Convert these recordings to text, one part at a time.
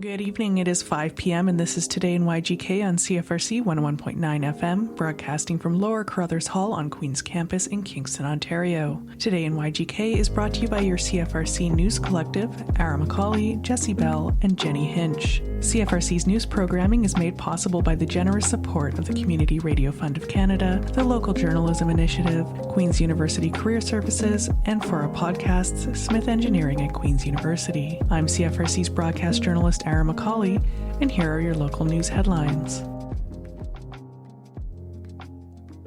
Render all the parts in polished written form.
Good evening. It is 5 p.m. and this is Today in YGK on CFRC 101.9 FM, broadcasting from Lower Carruthers Hall on Queen's Campus in Kingston, Ontario. Today in YGK is brought to you by your CFRC News Collective, Ara Macaulay, Jesse Bell, and Jenny Hinch. CFRC's news programming is made possible by the generous support of the Community Radio Fund of Canada, the Local Journalism Initiative, Queen's University Career Services, and for our podcasts, Smith Engineering at Queen's University. I'm CFRC's broadcast journalist Ara Macaulay, and here are your local news headlines.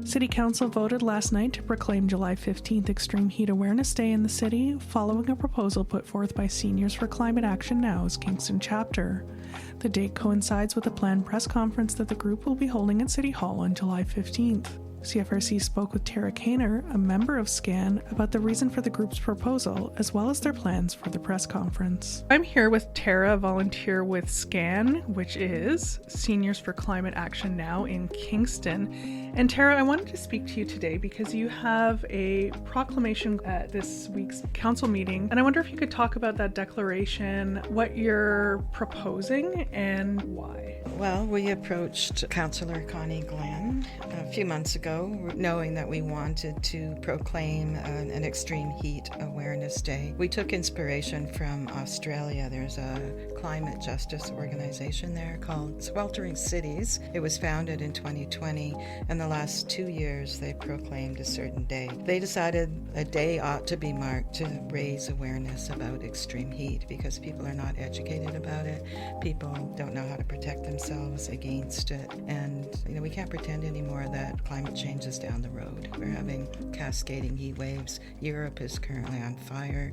City Council voted last night to proclaim July 15th Extreme Heat Awareness Day in the city, following a proposal put forth by Seniors for Climate Action Now's Kingston chapter. The date coincides with a planned press conference that the group will be holding at City Hall on July 15th. CFRC spoke with Tara Kaner, a member of SCAN, about the reason for the group's proposal, as well as their plans for the press conference. I'm here with Tara, a volunteer with SCAN, which is Seniors for Climate Action Now in Kingston. And Tara, I wanted to speak to you today because you have a proclamation at this week's council meeting, and I wonder if you could talk about that declaration, what you're proposing, and why. Well, we approached Councillor Connie Glenn a few months ago, knowing that we wanted to proclaim an Extreme Heat Awareness Day. We took inspiration from Australia. There's a climate justice organization there called Sweltering Cities. It was founded in 2020, and the last 2 years they proclaimed a certain day. They decided a day ought to be marked to raise awareness about extreme heat because people are not educated about it. People don't know how to protect themselves against it, and we can't pretend anymore that climate change is down the road. We're having cascading heat waves. Europe is currently on fire.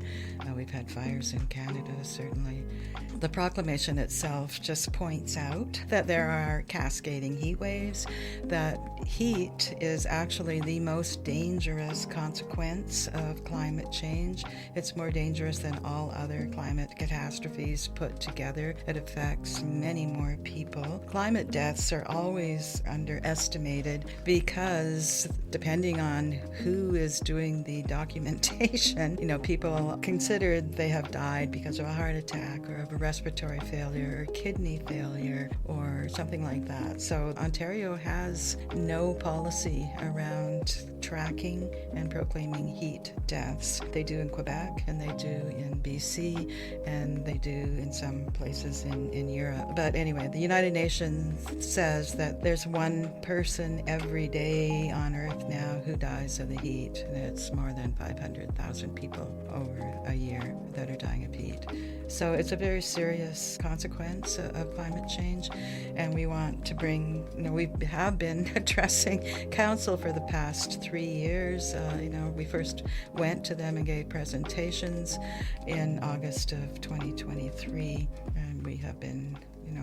We've had fires in Canada, certainly. The proclamation itself just points out that there are cascading heat waves, that heat is actually the most dangerous consequence of climate change. It's more dangerous than all other climate catastrophes put together. It affects many more people. Climate deaths are always underestimated because depending on who is doing the documentation, people considered they have died because of a heart attack or of a respiratory failure or kidney failure or something like that. So Ontario has no policy around tracking and proclaiming heat deaths. They do in Quebec, and they do in BC, and they do in some places in Europe. But anyway, the United Nations says that there's one person every day on Earth now who dies of the heat, and it's more than 500,000 people over a year that are dying of heat. So it's a very serious consequence of climate change, and we want to bring, we have been addressing council for the past 3 years. We first went to them and gave presentations in August of 2023, and we have been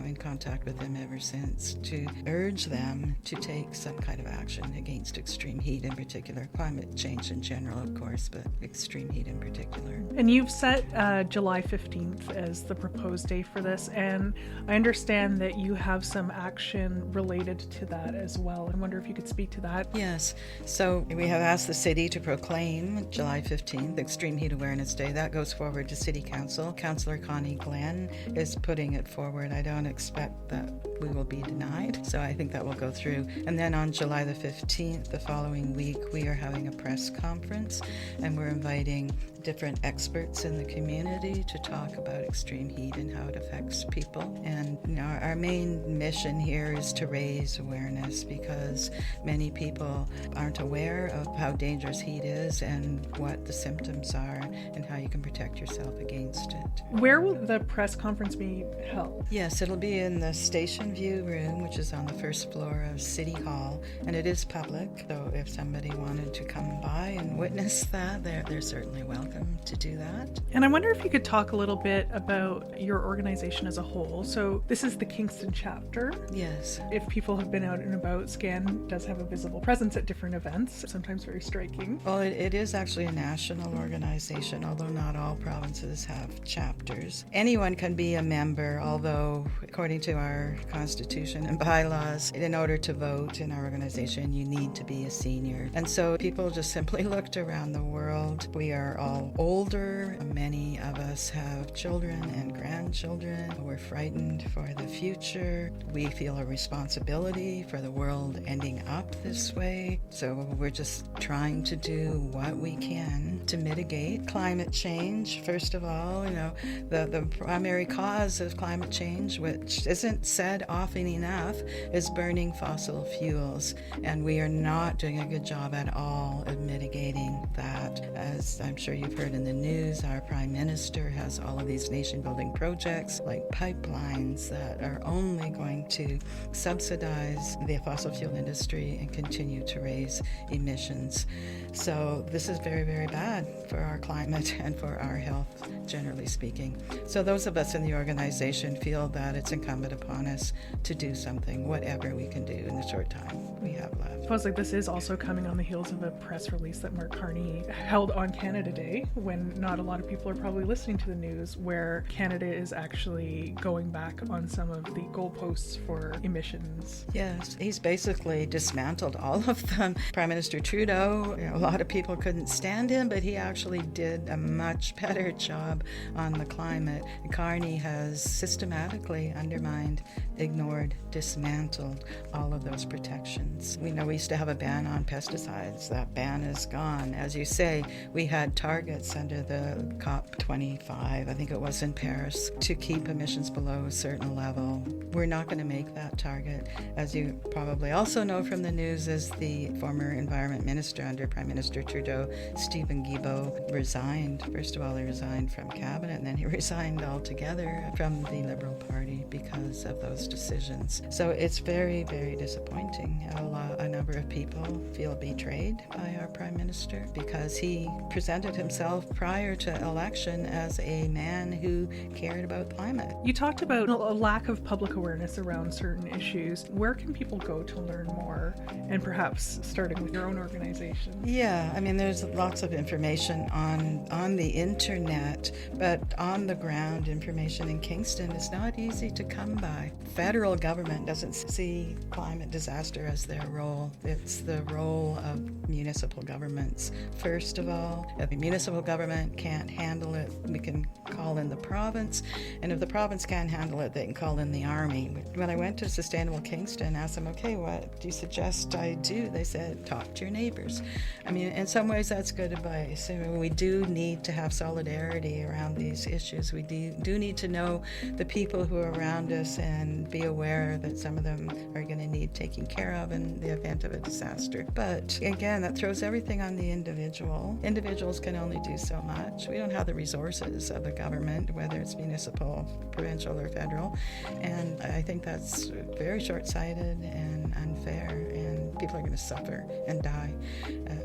in contact with them ever since to urge them to take some kind of action against extreme heat in particular, climate change in general, of course, but extreme heat in particular. And you've set July 15th as the proposed day for this, and I understand that you have some action related to that as well. I wonder if you could speak to that. Yes. So we have asked the city to proclaim July 15th Extreme Heat Awareness Day. That goes forward to City Council. Councillor Connie Glenn is putting it forward. I don't expect that we will be denied, so I think that will go through. And then on July the 15th, the following week, we are having a press conference, and we're inviting different experts in the community to talk about extreme heat and how it affects people. And our main mission here is to raise awareness because many people aren't aware of how dangerous heat is and what the symptoms are and how you can protect yourself against it. Where will the press conference be held? Yes, it'll be in the Station View room, which is on the first floor of City Hall, and it is public, so if somebody wanted to come by and witness that, they're certainly welcome to do that. And I wonder if you could talk a little bit about your organization as a whole. So this is the Kingston chapter. Yes. If people have been out and about, SCAN does have a visible presence at different events, sometimes very striking. Well, it is actually a national organization, although not all provinces have chapters. Anyone can be a member, although according to our Constitution and bylaws, in order to vote in our organization, you need to be a senior. And so people just simply looked around the world. We are all older. Many of us have children and grandchildren. We're frightened for the future. We feel a responsibility for the world ending up this way. So we're just trying to do what we can to mitigate climate change. First of all, the primary cause of climate change, which isn't said often enough, is burning fossil fuels. And we are not doing a good job at all of mitigating that. As I'm sure you've heard in the news, our Prime Minister has all of these nation-building projects like pipelines that are only going to subsidize the fossil fuel industry and continue to raise emissions. So this is very, very bad for our climate and for our health, generally speaking. So those of us in the organization feel that it's incumbent upon us to do something, whatever we can do in the short time we have left. I suppose this is also coming on the heels of a press release that Mark Carney held on Canada Day, when not a lot of people are probably listening to the news, where Canada is actually going back on some of the goalposts for emissions. Yes, he's basically dismantled all of them. Prime Minister Trudeau, a lot of people couldn't stand him, but he actually did a much better job on the climate. Carney has systematically undermined, ignored, dismantled all of those protections. We know we used to have a ban on pesticides. That ban is gone. As you say, we had targets under the COP25, I think it was in Paris, to keep emissions below a certain level. We're not going to make that target. As you probably also know from the news, is the former Environment Minister under Prime Minister Trudeau, Stephen Guilbeault, resigned. First of all, he resigned from cabinet, and then he resigned altogether from the Liberal Party because of those decisions. So it's very, very disappointing. A number of people feel betrayed by our Prime Minister because he presented himself prior to election as a man who cared about climate. You talked about a lack of public awareness around certain issues. Where can people go to learn more, and perhaps starting with your own organization? Yeah, there's lots of information on the internet, but on the ground information in Kingston is not easy to come by. Federal government doesn't see climate disaster as their role. It's the role of municipal governments. First of all, if the municipal government can't handle it, we can call in the province, and if the province can't handle it, they can call in the army. When I went to Sustainable Kingston, asked them, okay, what do you suggest I do? They said, talk to your neighbors. In some ways that's good advice. We do need to have solidarity around these issues. We do need to know the people who are around us and be aware that some of them are going to need taking care of in the event of a disaster. But again, that throws everything on the individual. Individuals can only do so much. We don't have the resources of the government, whether it's municipal, provincial, or federal. And I think that's very short-sighted and unfair, and people are going to suffer and die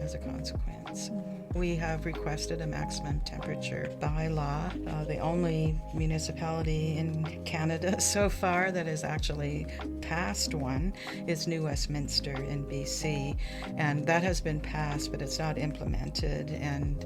as a consequence. We have requested a maximum temperature by law. The only municipality in Canada so far that has actually passed one is New Westminster in BC, and that has been passed, but it's not implemented, and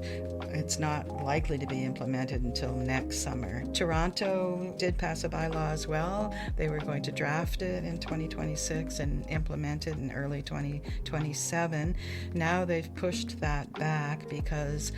it's not likely to be implemented until next summer. Toronto did pass a bylaw as well. They were going to draft it in 2026 and implement it in early 2027. Now they've pushed that back because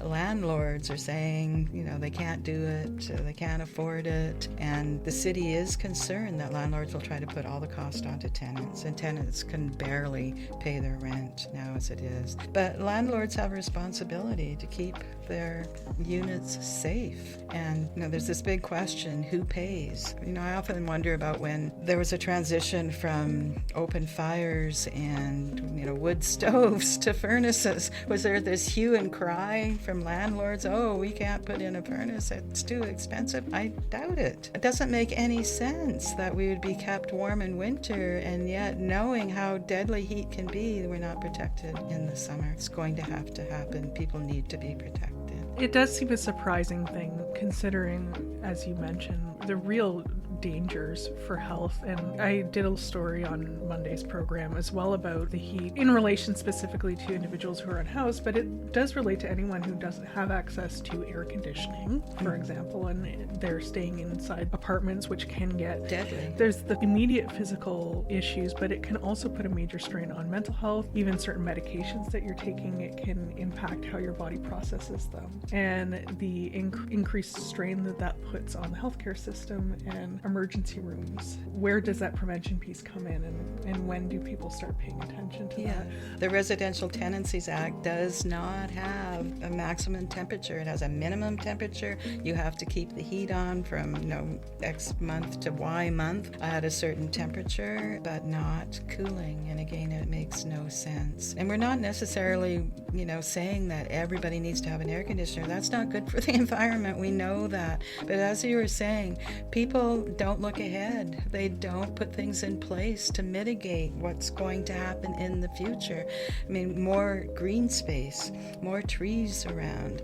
landlords are saying, they can't do it, they can't afford it, and the city is concerned that landlords will try to put all the cost onto tenants, and tenants can barely pay their rent now as it is. But landlords have a responsibility to keep their units safe, and there's this big question, who pays? I often wonder about when there was a transition from open fires and wood stoves to furnaces. Was there this hue and cry from landlords, oh, we can't put in a furnace, it's too expensive? I doubt it. It doesn't make any sense that we would be kept warm in winter, and yet knowing how deadly heat can be, we're not protected in the summer. It's going to have to happen. People need to be protected. It does seem a surprising thing, considering, as you mentioned, the real dangers for health. And I did a story on Monday's program as well about the heat in relation specifically to individuals who are unhoused, but it does relate to anyone who doesn't have access to air conditioning, for example, and they're staying inside apartments, which can get deadly. There's the immediate physical issues, but it can also put a major strain on mental health. Even certain medications that you're taking, it can impact how your body processes them, and the increased strain that puts on the healthcare system and emergency rooms. Where does that prevention piece come in, and when do people start paying attention to that? The Residential Tenancies Act does not have a maximum temperature. It has a minimum temperature. You have to keep the heat on from X month to Y month at a certain temperature, but not cooling. And again, it makes no sense. And we're not necessarily saying that everybody needs to have an air conditioner. That's not good for the environment. We know that. But as you were saying, people don't look ahead. They don't put things in place to mitigate what's going to happen in the future. I mean, more green space, more trees around.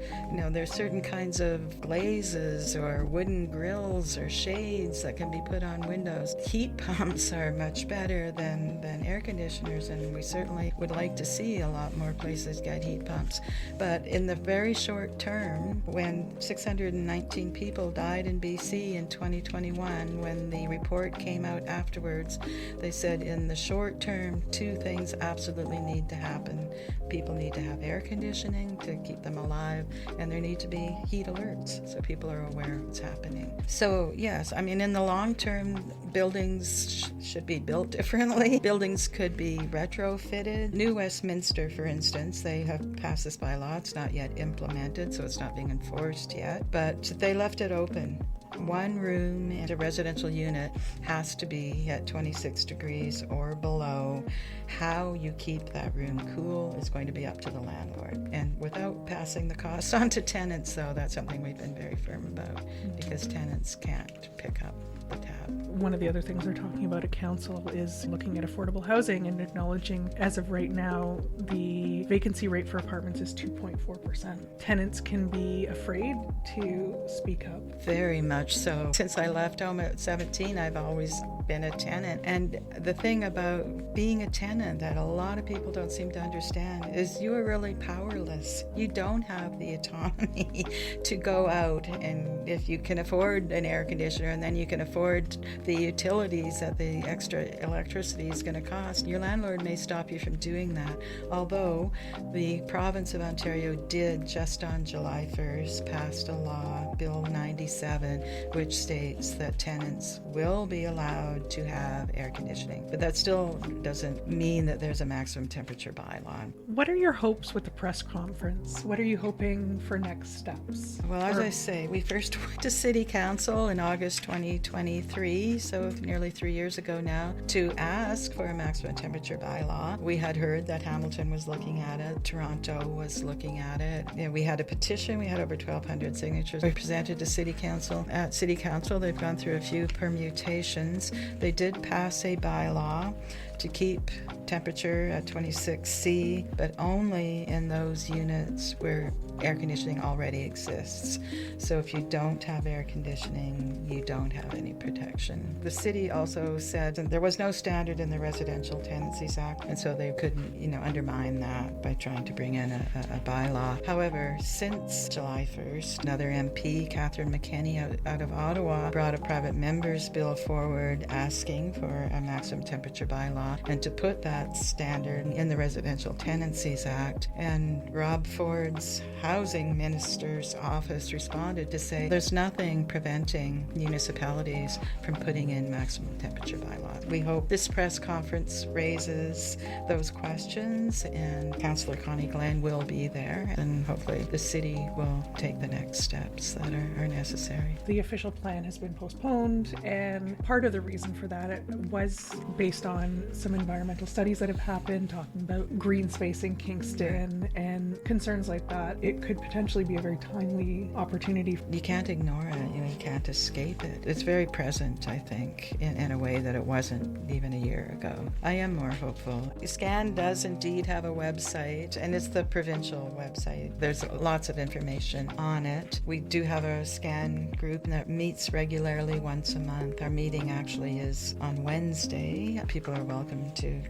There's certain kinds of glazes or wooden grills or shades that can be put on windows. Heat pumps are much better than air conditioners, and we certainly would like to see a lot more places get heat pumps. But in the very short term, when 619 people died in BC in 2021, when the report came out afterwards, they said in the short term, two things absolutely need to happen. People need to have air conditioning to keep them alive, and there need to be heat alerts so people are aware of what's happening. So yes, I mean, in the long term, buildings should be built differently. Buildings could be retrofitted. New Westminster, for instance, they have passed this bylaw. It's not yet implemented, so it's not being enforced yet, but they left it open. One room in a residential unit has to be at 26 degrees or below. How you keep that room cool is going to be up to the landlord. And without passing the cost on to tenants, though, that's something we've been very firm about, because tenants can't pick up the tab. One of the other things they're talking about at council is looking at affordable housing and acknowledging, as of right now, the vacancy rate for apartments is 2.4%. Tenants can be afraid to speak up. Very much so. Since I left home at 17, I've always been a tenant. And the thing about being a tenant that a lot of people don't seem to understand is you are really powerless. You don't have the autonomy to go out, and if you can afford an air conditioner and then you can afford the utilities that the extra electricity is going to cost, your landlord may stop you from doing that. Although the province of Ontario did, just on July 1st, passed a law, Bill 97, which states that tenants will be allowed to have air conditioning. But that still doesn't mean that there's a maximum temperature bylaw. What are your hopes with the press conference? What are you hoping for next steps? Well, as I say, we first went to City Council in August 2023, so nearly 3 years ago now, to ask for a maximum temperature bylaw. We had heard that Hamilton was looking at it, Toronto was looking at it. We had a petition, we had over 1,200 signatures. We presented to City Council. At City Council, they've gone through a few permutations. They did pass a bylaw to keep temperature at 26C, but only in those units where air conditioning already exists. So if you don't have air conditioning, you don't have any protection. The city also said there was no standard in the Residential Tenancies Act, and so they couldn't, undermine that by trying to bring in a bylaw. However, since July 1st, another MP, Catherine McKenney out of Ottawa, brought a private member's bill forward asking for a maximum temperature bylaw and to put that standard in the Residential Tenancies Act. And Rob Ford's housing minister's office responded to say there's nothing preventing municipalities from putting in maximum temperature bylaws. We hope this press conference raises those questions, and Councillor Connie Glenn will be there, and hopefully the city will take the next steps that are necessary. The official plan has been postponed, and part of the reason for that was based on some environmental studies that have happened talking about green space in Kingston and concerns like that, it could potentially be a very timely opportunity. You can't ignore it. You can't escape it. It's very present, I think, in a way that it wasn't even a year ago. I am more hopeful. SCAN does indeed have a website, and it's the provincial website. There's lots of information on it. We do have a SCAN group that meets regularly once a month. Our meeting actually is on Wednesday. People are welcome to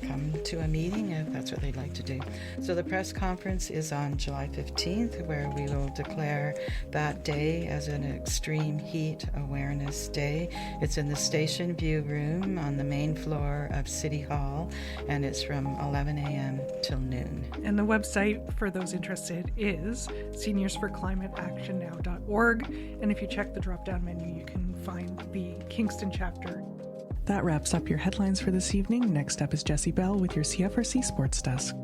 come to a meeting if that's what they'd like to do. So the press conference is on July 15th, where we will declare that day as an Extreme Heat Awareness Day. It's in the Station View Room on the main floor of City Hall, and it's from 11 a.m. till noon. And the website for those interested is seniorsforclimateactionnow.org, and if you check the drop-down menu, you can find the Kingston chapter. That wraps up your headlines for this evening. Next up is Jesse Bell with your CFRC Sports Desk.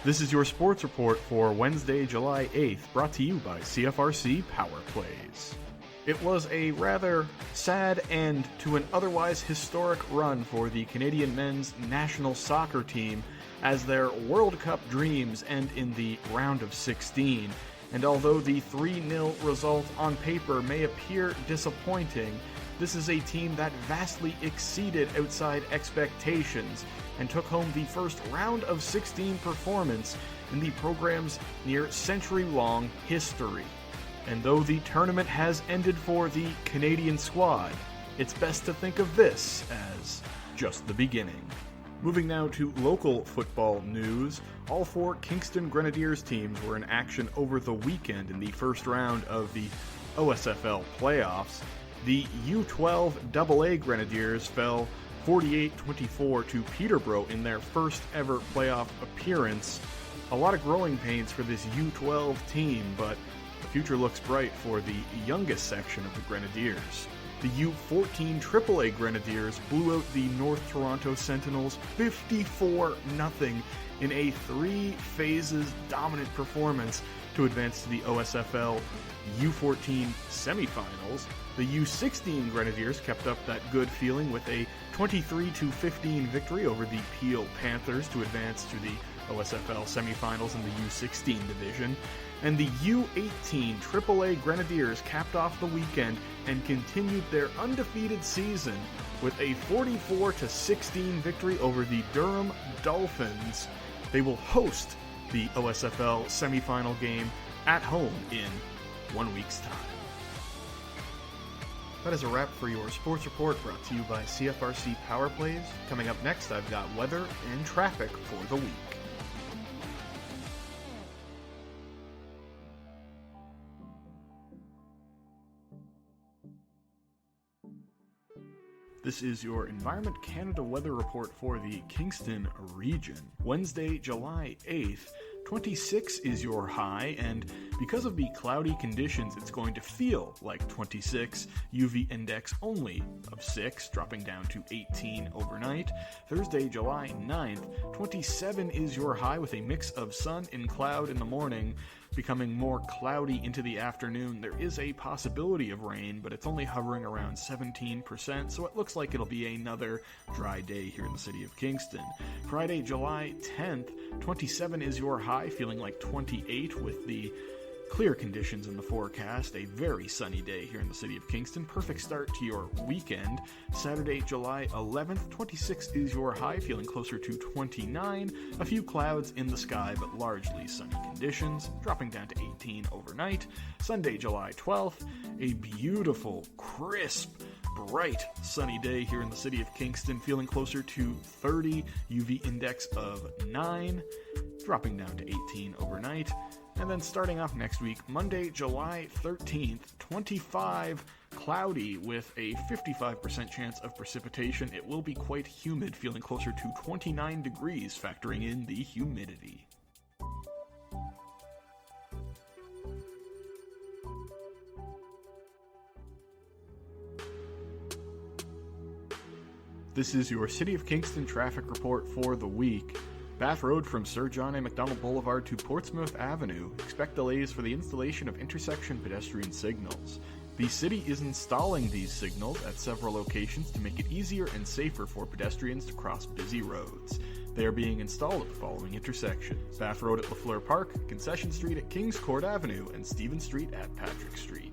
This is your sports report for Wednesday, July 8th, brought to you by CFRC Power Plays. It was a rather sad end to an otherwise historic run for the Canadian men's national soccer team as their World Cup dreams end in the round of 16. And although the 3-0 result on paper may appear disappointing, this is a team that vastly exceeded outside expectations and took home the first round of 16 performance in the program's near century-long history. And though the tournament has ended for the Canadian squad, it's best to think of this as just the beginning. Moving now to local football news, all 4 Kingston Grenadiers teams were in action over the weekend in the first round of the OSFL playoffs. The U12 AA Grenadiers fell 48-24 to Peterborough in their first ever playoff appearance. A lot of growing pains for this U12 team, but the future looks bright for the youngest section of the Grenadiers. The U14 AAA Grenadiers blew out the North Toronto Sentinels 54-0 in a 3-phases dominant performance to advance to the OSFL U14 semifinals. The U16 Grenadiers kept up that good feeling with a 23-15 victory over the Peel Panthers to advance to the OSFL semifinals in the U16 division. And the U18 AAA Grenadiers capped off the weekend and continued their undefeated season with a 44-16 victory over the Durham Dolphins. They will host the OSFL semifinal game at home in 1 week's time. That is a wrap for your sports report brought to you by CFRC Power Plays. Coming up next, I've got weather and traffic for the week. This is your Environment Canada weather report for the Kingston region. Wednesday, July 8th. 26 is your high, and because of the cloudy conditions, it's going to feel like 26. UV index only of 6, dropping down to 18 overnight. Thursday, July 9th, 27 is your high with a mix of sun and cloud in the morning, becoming more cloudy into the afternoon. There is a possibility of rain, but it's only hovering around 17%, so it looks like it'll be another dry day here in the city of Kingston. Friday, July 10th, 27 is your high, feeling like 28 with the clear conditions in the forecast. A very sunny day here in the city of Kingston. Perfect start to your weekend. Saturday, July 11th, 26 is your high, feeling closer to 29. A few clouds in the sky, but largely sunny conditions, dropping down to 18 overnight. Sunday, July 12th, a beautiful, crisp, bright, sunny day here in the city of Kingston, feeling closer to 30, UV index of 9, dropping down to 18 overnight. And then starting off next week, Monday, July 13th, 25, cloudy with a 55% chance of precipitation. It will be quite humid, feeling closer to 29 degrees, factoring in the humidity. This is your City of Kingston traffic report for the week. Bath Road from Sir John A. Macdonald Boulevard to Portsmouth Avenue. Expect delays for the installation of intersection pedestrian signals. The city is installing these signals at several locations to make it easier and safer for pedestrians to cross busy roads. They are being installed at the following intersections: Bath Road at LaFleur Park, Concession Street at Kings Court Avenue, and Stephen Street at Patrick Street.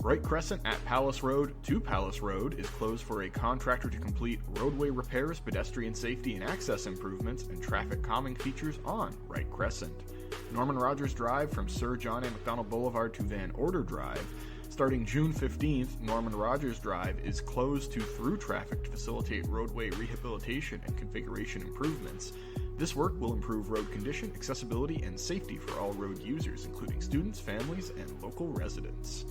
Wright Crescent at Palace Road to Palace Road is closed for a contractor to complete roadway repairs, pedestrian safety and access improvements, and traffic calming features on Wright Crescent. Norman Rogers Drive from Sir John A. Macdonald Boulevard to Van Order Drive. Starting June 15th, Norman Rogers Drive is closed to through traffic to facilitate roadway rehabilitation and configuration improvements. This work will improve road condition, accessibility, and safety for all road users, including students, families, and local residents.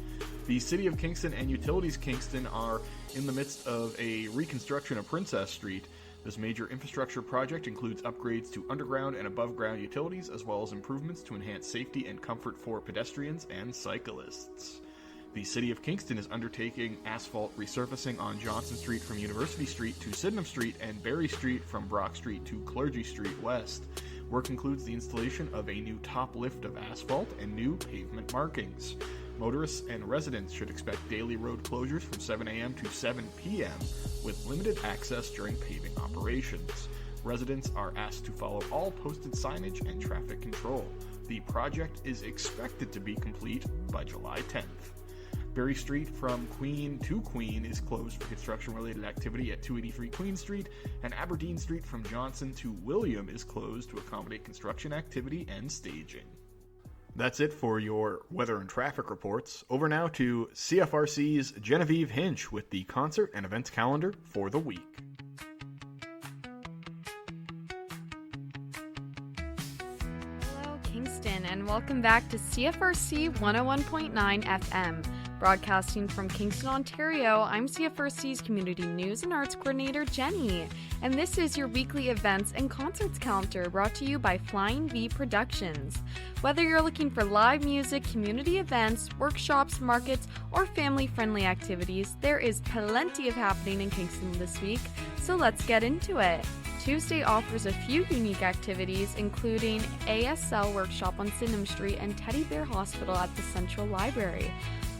The City of Kingston and Utilities Kingston are in the midst of a reconstruction of Princess Street. This major infrastructure project includes upgrades to underground and above-ground utilities, as well as improvements to enhance safety and comfort for pedestrians and cyclists. The City of Kingston is undertaking asphalt resurfacing on Johnson Street from University Street to Sydenham Street and Berry Street from Brock Street to Clergy Street West. Work includes the installation of a new top lift of asphalt and new pavement markings. Motorists and residents should expect daily road closures from 7 a.m. to 7 p.m. with limited access during paving operations. Residents are asked to follow all posted signage and traffic control. The project is expected to be complete by July 10th. Berry Street from Queen to Queen is closed for construction-related activity at 283 Queen Street, and Aberdeen Street from Johnson to William is closed to accommodate construction activity and staging. That's it for your weather and traffic reports. Over now to CFRC's Genevieve Hinch with the concert and events calendar for the week. Hello, Kingston, and welcome back to CFRC 101.9 FM. Broadcasting from Kingston, Ontario, I'm CFRC's Community News and Arts Coordinator, Jenny, and this is your weekly events and concerts calendar brought to you by Flying V Productions. Whether you're looking for live music, community events, workshops, markets, or family-friendly activities, there is plenty of happening in Kingston this week, so let's get into it. Tuesday offers a few unique activities, including ASL Workshop on Sydenham Street and Teddy Bear Hospital at the Central Library,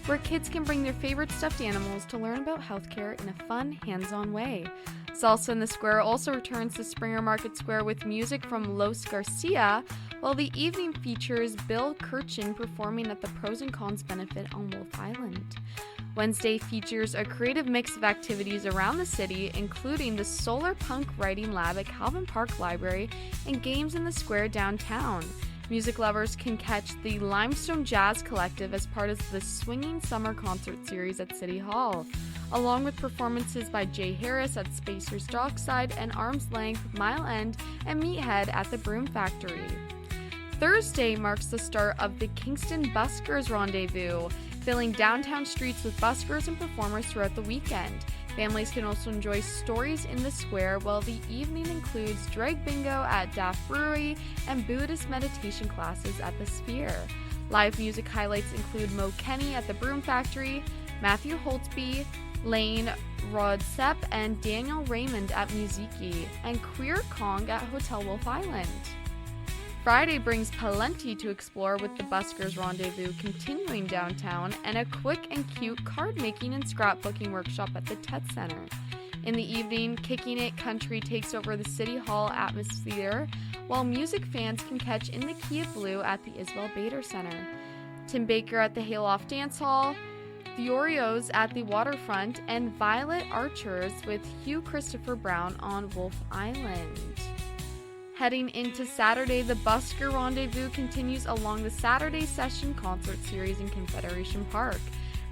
where kids can bring their favorite stuffed animals to learn about healthcare in a fun, hands-on way. Salsa in the Square also returns to Springer Market Square with music from Los Garcia, while the evening features Bill Kirchin performing at the Pros and Cons Benefit on Wolf Island. Wednesday features a creative mix of activities around the city, including the Solar Punk Writing Lab at Calvin Park Library and games in the square downtown. Music lovers can catch the Limestone Jazz Collective as part of the Swinging Summer Concert Series at City Hall, along with performances by Jay Harris at Spacers Dockside and Arm's Length, Mile End, and Meathead at the Broom Factory. Thursday marks the start of the Kingston Buskers Rendezvous, filling downtown streets with buskers and performers throughout the weekend. Families can also enjoy stories in the square, while the evening includes drag bingo at Daft Brewery and Buddhist meditation classes at the Sphere. Live music highlights include Mo Kenny at the Broom Factory, Matthew Holtzby, Lane Rodsepp, and Daniel Raymond at Musiki, and Queer Kong at Hotel Wolf Island. Friday brings plenty to explore with the Buskers Rendezvous continuing downtown and a quick and cute card-making and scrapbooking workshop at the Tet Center. In the evening, Kicking It Country takes over the City Hall atmosphere, while music fans can catch In the Key of Blue at the Isabel Bader Center, Tim Baker at the Hayloft Dance Hall, The Oreos at the Waterfront, and Violet Archers with Hugh Christopher Brown on Wolf Island. Heading into Saturday, the Busker Rendezvous continues along the Saturday Session Concert Series in Confederation Park.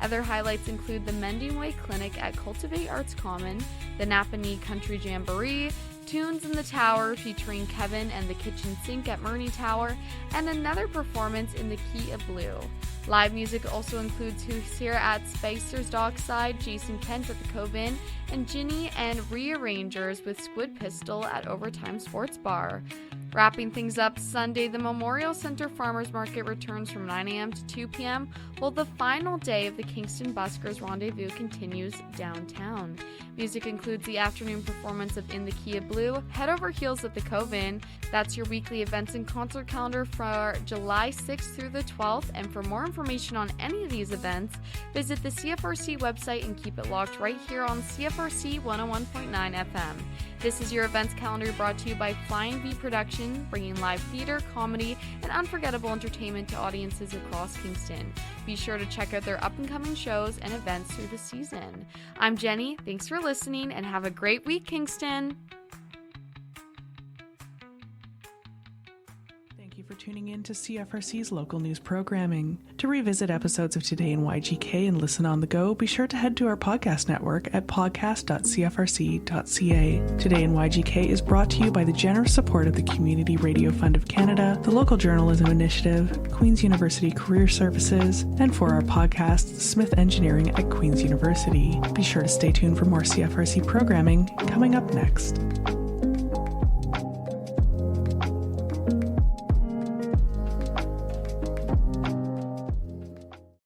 Other highlights include the Mending Way Clinic at Cultivate Arts Common, the Napanee Country Jamboree, Tunes in the Tower featuring Kevin and the Kitchen Sink at Murney Tower, and another performance in the Key of Blue. Live music also includes Who's Here at Spacers Dockside, Jason Kent at the Cove Inn, and Ginny and Rearrangers with Squid Pistol at Overtime Sports Bar. Wrapping things up Sunday, the Memorial Center Farmers Market returns from 9 a.m. to 2 p.m., while the final day of the Kingston Buskers Rendezvous continues downtown. Music includes the afternoon performance of In the Key of Blue, Head Over Heels at the Coven. That's your weekly events and concert calendar for July 6th through the 12th, and for more information on any of these events, visit the CFRC website and keep it locked right here on CFRC 101.9 FM. This is your events calendar brought to you by Flying V Production, bringing live theater, comedy, and unforgettable entertainment to audiences across Kingston. Be sure to check out their up-and-coming shows and events through the season. I'm Jenny, thanks for listening, and have a great week, Kingston! Thank you for tuning in to CFRC's local news programming. To revisit episodes of Today in YGK and listen on the go, be sure to head to our podcast network at podcast.cfrc.ca. Today in YGK is brought to you by the generous support of the Community Radio Fund of Canada, the Local Journalism Initiative, Queen's University Career Services, and for our podcast, Smith Engineering at Queen's University. Be sure to stay tuned for more CFRC programming coming up next.